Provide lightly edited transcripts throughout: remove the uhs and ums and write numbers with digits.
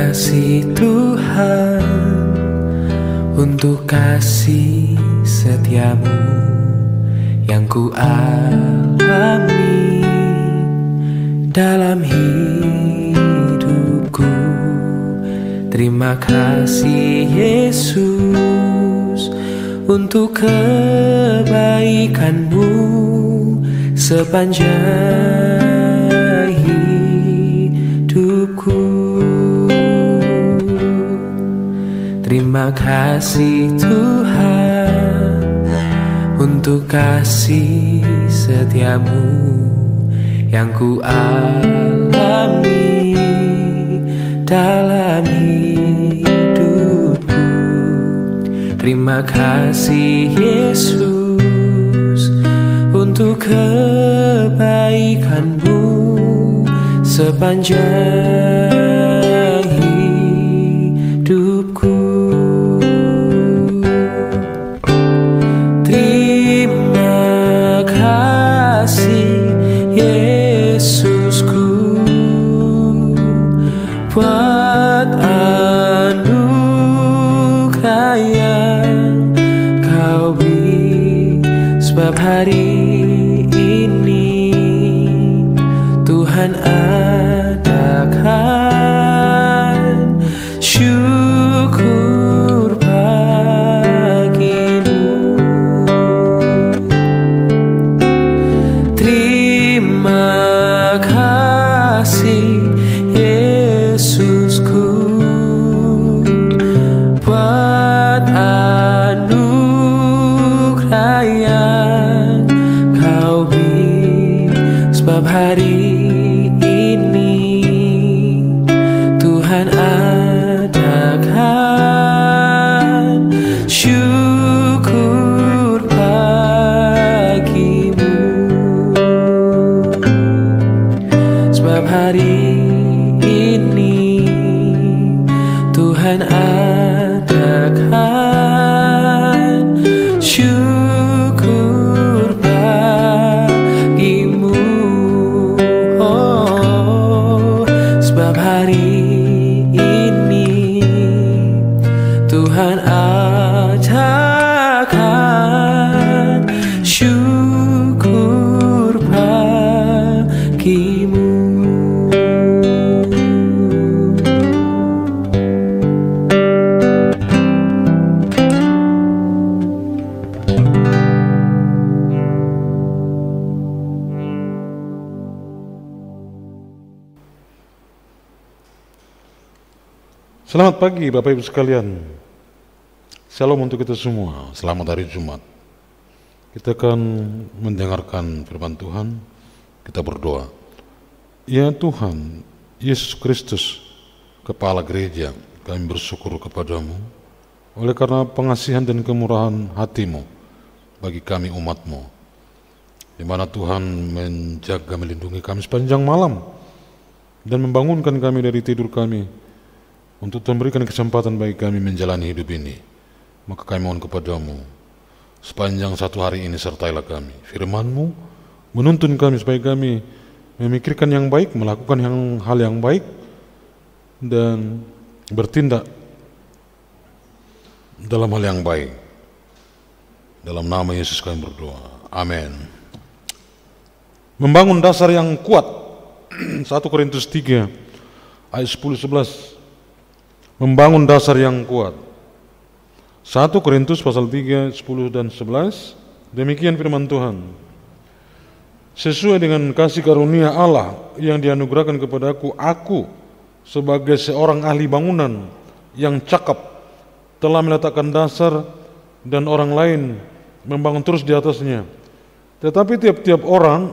kasih Tuhan, untuk kasih setiamu yang ku alami dalam hidupku. Terima kasih Yesus untuk kebaikanmu sepanjang hidupku. Terima kasih Tuhan untuk kasih setiamu yang ku alami dalam hidupku. Terima kasih Yesus untuk kebaikanmu sepanjang hidupku. Terima kasih Yesusku buat anugerah yang kau beri, sebab hari ini Tuhan adakan syukur bagimu. Terima kasih Yesusku buat anugerah yang kau beri, sebab hari ini Tuhan adakan syukur bagimu. Sebab hari ini Tuhan adakan syukur bagimu. Oh, sebab hari ini Tuhan adakan syukur bagimu. Selamat pagi Bapak Ibu sekalian. Shalom untuk kita semua. Selamat hari Jumat. Kita akan mendengarkan firman Tuhan. Kita berdoa. Ya Tuhan, Yesus Kristus, Kepala Gereja, kami bersyukur kepadamu oleh karena pengasihan dan kemurahan hatimu bagi kami umatmu, di mana Tuhan menjaga melindungi kami sepanjang malam dan membangunkan kami dari tidur kami untuk memberikan kesempatan bagi kami menjalani hidup ini. Maka kami mohon kepadamu, sepanjang satu hari ini sertailah kami. Firman-Mu menuntun kami supaya kami memikirkan yang baik, melakukan hal yang baik, dan bertindak dalam hal yang baik. Dalam nama Yesus kami berdoa. Amin. Membangun dasar yang kuat. 1 Korintus 3 ayat 10-11. Membangun dasar yang kuat. 1 Korintus pasal 3, 10 dan 11. Demikian firman Tuhan. Sesuai dengan kasih karunia Allah yang dianugerahkan kepadaku, aku sebagai seorang ahli bangunan yang cakap telah meletakkan dasar dan orang lain membangun terus di atasnya. Tetapi tiap-tiap orang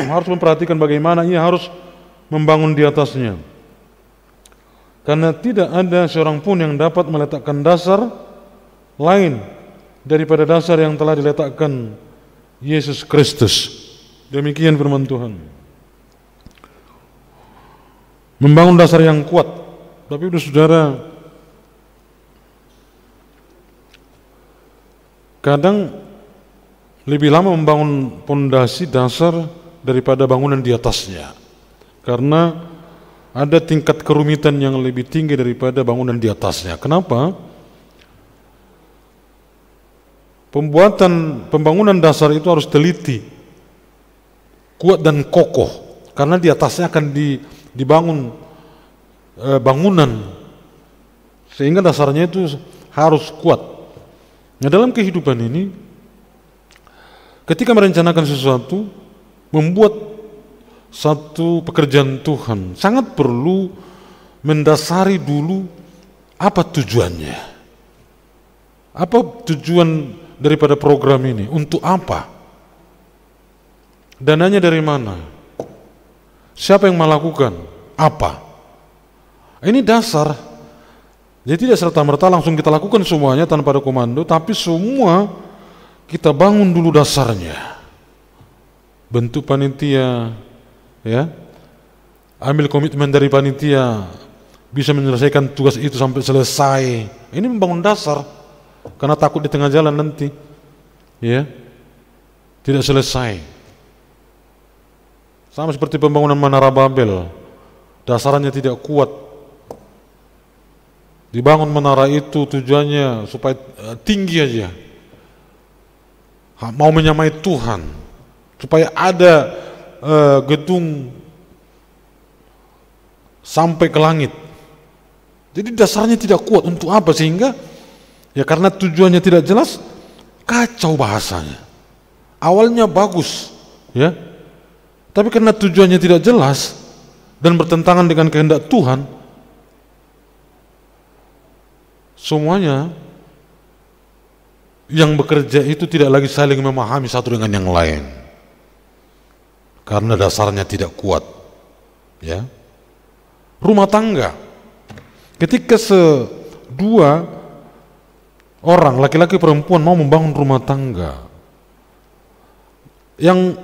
harus memperhatikan bagaimana ia harus membangun di atasnya. Karena tidak ada seorang pun yang dapat meletakkan dasar lain daripada dasar yang telah diletakkan Yesus Kristus. Demikian firman Tuhan. Membangun dasar yang kuat. Tapi saudara, kadang lebih lama membangun pondasi dasar daripada bangunan di atasnya. Karena ada tingkat kerumitan yang lebih tinggi daripada bangunan di atasnya. Kenapa? Pembangunan dasar itu harus teliti, kuat dan kokoh, karena di atasnya akan dibangun bangunan, sehingga dasarnya itu harus kuat. Nah, dalam kehidupan ini, ketika merencanakan sesuatu, membuat satu pekerjaan Tuhan, sangat perlu mendasari dulu apa tujuannya. Apa tujuan daripada program ini? Untuk apa? Dananya dari mana? Siapa yang melakukan? Apa? Ini dasar. Jadi tidak serta-merta langsung kita lakukan semuanya tanpa ada komando, tapi semua kita bangun dulu dasarnya. Bentuk panitia, ya, ambil komitmen dari panitia, bisa menyelesaikan tugas itu sampai selesai. Ini membangun dasar, karena takut di tengah jalan nanti, ya, tidak selesai. Sama seperti pembangunan Menara Babel, dasarnya tidak kuat. Dibangun menara itu tujuannya supaya tinggi aja, mau menyamai Tuhan, supaya ada gedung sampai ke langit. Jadi dasarnya tidak kuat. Untuk apa? Sehingga ya karena tujuannya tidak jelas, kacau bahasanya. Awalnya bagus, ya, tapi karena tujuannya tidak jelas dan bertentangan dengan kehendak Tuhan, semuanya yang bekerja itu tidak lagi saling memahami satu dengan yang lain, karena dasarnya tidak kuat, ya. Rumah tangga, ketika dua orang, laki-laki perempuan, mau membangun rumah tangga, yang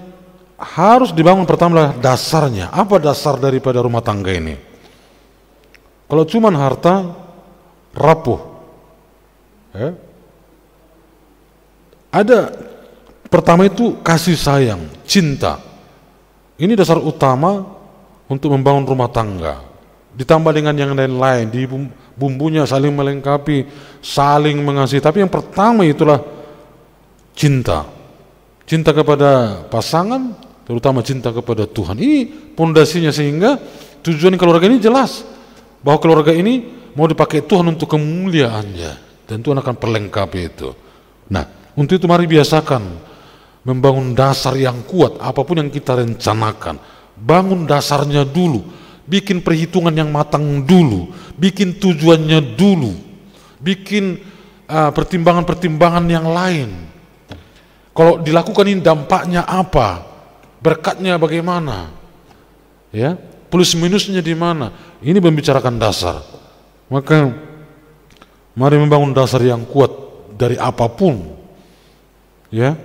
harus dibangun pertama adalah dasarnya. Apa dasar daripada rumah tangga ini? Kalau cuma harta, rapuh, ya. Ada pertama itu kasih sayang, cinta. Ini dasar utama untuk membangun rumah tangga. Ditambah dengan yang lain-lain, di bumbunya saling melengkapi, saling mengasihi. Tapi yang pertama itulah cinta. Cinta kepada pasangan, terutama cinta kepada Tuhan. Ini pondasinya, sehingga tujuan keluarga ini jelas, bahwa keluarga ini mau dipakai Tuhan untuk kemuliaannya, dan Tuhan akan perlengkapi itu. Nah, untuk itu mari biasakan membangun dasar yang kuat. Apapun yang kita rencanakan, bangun dasarnya dulu, bikin perhitungan yang matang dulu, bikin tujuannya dulu, bikin pertimbangan-pertimbangan yang lain. Kalau dilakukan ini dampaknya apa, berkatnya bagaimana, ya, plus minusnya di mana. Ini membicarakan dasar. Maka mari membangun dasar yang kuat dari apapun, ya,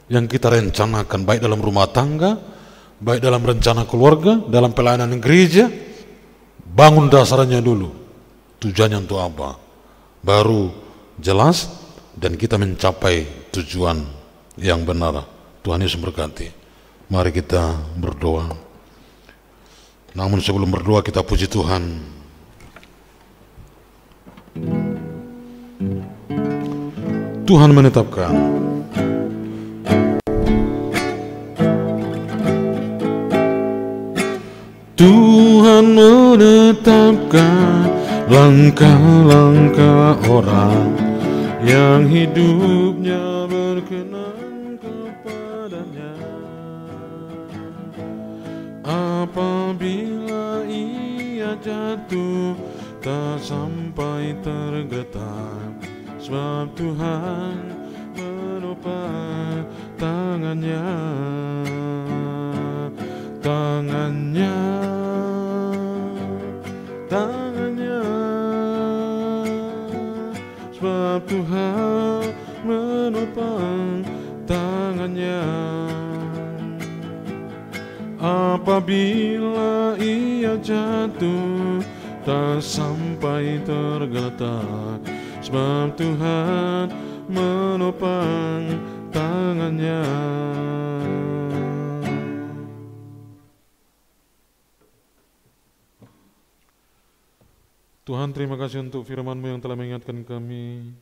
yang kita rencanakan, baik dalam rumah tangga, baik dalam rencana keluarga, dalam pelayanan gereja. Bangun dasarnya dulu, tujuannya untuk apa, baru jelas dan kita mencapai tujuan yang benar. Tuhan Yesus berkati. Mari kita berdoa. Namun sebelum berdoa, kita puji Tuhan. Tuhan menetapkan Tuhan menetapkan langkah-langkah orang yang hidupnya berkenan kepadanya. Apabila ia jatuh, tak sampai tergetar, sebab Tuhan menopang tangannya, tangannya, tangannya, sebab Tuhan menopang tangannya. Apabila ia jatuh, tak sampai tergeletak, sebab Tuhan menopang tangannya. Tuhan, terima kasih untuk firman-Mu yang telah mengingatkan kami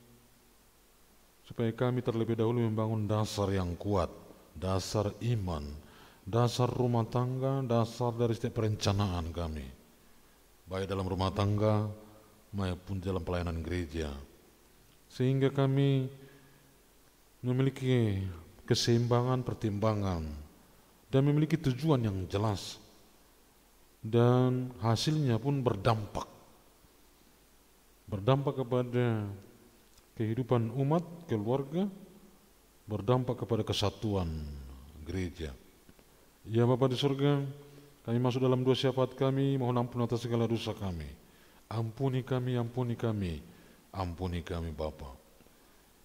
supaya kami terlebih dahulu membangun dasar yang kuat, dasar iman, dasar rumah tangga, dasar dari setiap perencanaan kami, baik dalam rumah tangga maupun dalam pelayanan gereja, sehingga kami memiliki keseimbangan, pertimbangan, dan memiliki tujuan yang jelas, dan hasilnya pun berdampak kepada kehidupan umat, keluarga, berdampak kepada kesatuan gereja. Ya Bapa di surga, kami masuk dalam doa syafaat kami, mohon ampun atas segala dosa kami. Ampuni kami, ampuni kami, ampuni kami Bapa.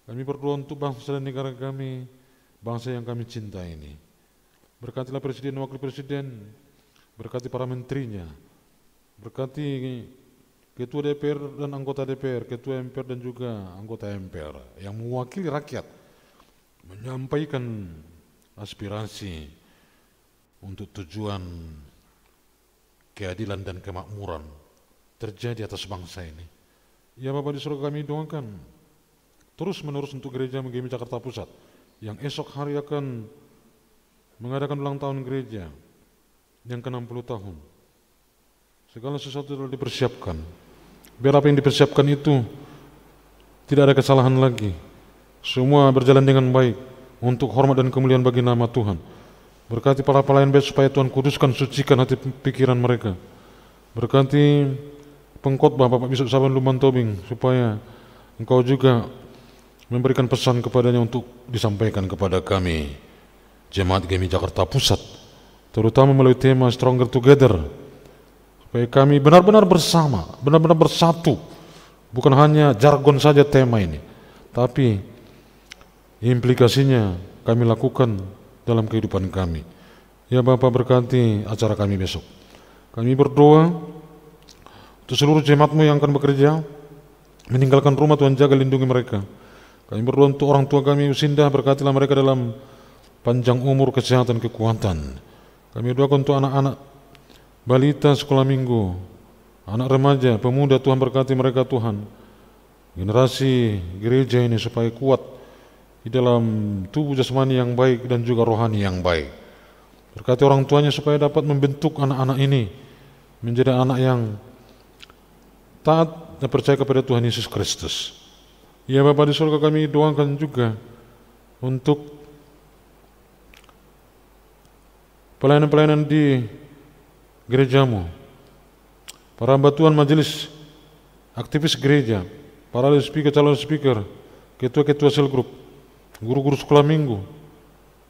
Kami berdoa untuk bangsa dan negara kami, bangsa yang kami cintai ini. Berkatilah Presiden, Wakil Presiden, berkati para menterinya, berkati Ketua DPR dan anggota DPR, Ketua MPR dan juga anggota MPR yang mewakili rakyat, menyampaikan aspirasi untuk tujuan keadilan dan kemakmuran terjadi atas bangsa ini. Ya Bapa di surga, kami doakan terus menerus untuk gereja MGMI Jakarta Pusat yang esok hari akan mengadakan ulang tahun gereja yang ke-60 tahun. Segala sesuatu telah dipersiapkan. Biar apa yang dipersiapkan itu tidak ada kesalahan lagi. Semua berjalan dengan baik untuk hormat dan kemuliaan bagi nama Tuhan. Berkati para pelayan baik supaya Tuhan kuduskan, sucikan hati pikiran mereka. Berkati pengkhotbah Bapak Bishop Saban Luman Tobing supaya Engkau juga memberikan pesan kepadanya untuk disampaikan kepada kami Jemaat GMI Jakarta Pusat, terutama melalui tema Stronger Together, supaya kami benar-benar bersama, benar-benar bersatu. Bukan hanya jargon saja tema ini, tapi implikasinya kami lakukan dalam kehidupan kami. Ya Bapak, berkati acara kami besok. Kami berdoa untuk seluruh jemaat-Mu yang akan bekerja, meninggalkan rumah, Tuhan jaga lindungi mereka. Kami berdoa untuk orang tua kami Usinda, berkatilah mereka dalam panjang umur, kesehatan, kekuatan. Kami doakan untuk anak-anak balita sekolah minggu, anak remaja, pemuda, Tuhan berkati mereka Tuhan. Generasi gereja ini supaya kuat di dalam tubuh jasmani yang baik dan juga rohani yang baik. Berkati orang tuanya supaya dapat membentuk anak-anak ini menjadi anak yang taat dan percaya kepada Tuhan Yesus Kristus. Ya Bapa di surga, kami doakan juga untuk pelayanan-pelayanan di gereja-Mu, para hamba Tuhan majelis, aktivis gereja, para speaker, calon speaker, ketua-ketua sel grup, guru-guru sekolah minggu,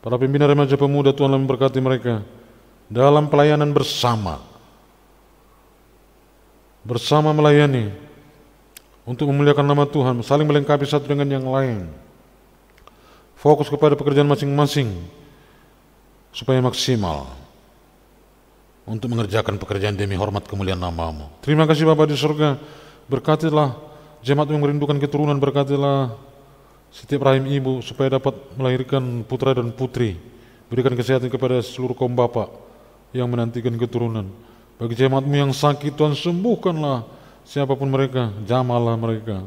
para pembina remaja pemuda, Tuhan memberkati mereka dalam pelayanan bersama melayani untuk memuliakan nama Tuhan, saling melengkapi satu dengan yang lain, fokus kepada pekerjaan masing-masing supaya maksimal untuk mengerjakan pekerjaan demi hormat kemuliaan nama-Mu. Terima kasih Bapa di surga, berkatilah jemaat yang merindukan keturunan, berkatilah setiap rahim ibu supaya dapat melahirkan putra dan putri. Berikan kesehatan kepada seluruh kaum bapak yang menantikan keturunan. Bagi jemaat-Mu yang sakit, Tuhan sembuhkanlah siapapun mereka, jamalah mereka.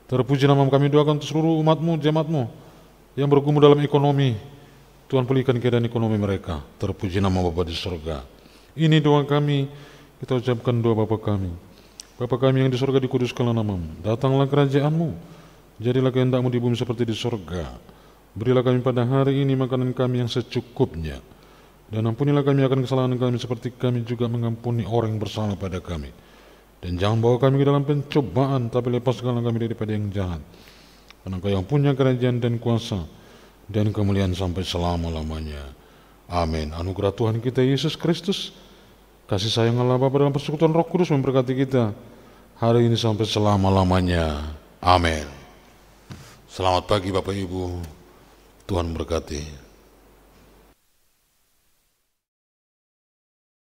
Terpuji nama kami doakan untuk seluruh umat-Mu, jemaat-Mu yang bergumul dalam ekonomi. Tuhan pulihkan keadaan ekonomi mereka. Terpuji nama Bapa di surga. Ini doa kami, kita ucapkan doa Bapa kami. Bapa kami yang di surga, dikuduskanlah nama-Mu. Datanglah kerajaan-Mu. Jadilah kehendak-Mu di bumi seperti di surga. Berilah kami pada hari ini makanan kami yang secukupnya. Dan ampunilah kami akan kesalahan kami seperti kami juga mengampuni orang yang bersalah pada kami. Dan jangan bawa kami ke dalam pencobaan, tapi lepaskanlah kami daripada yang jahat. Karena Engkau yang punya kerajaan dan kuasa dan kemuliaan sampai selama-lamanya. Amin. Anugerah Tuhan kita Yesus Kristus, kasih sayang Allah Bapa dalam persekutuan Roh Kudus memberkati kita hari ini sampai selama-lamanya. Amin. Selamat pagi Bapak Ibu, Tuhan berkati.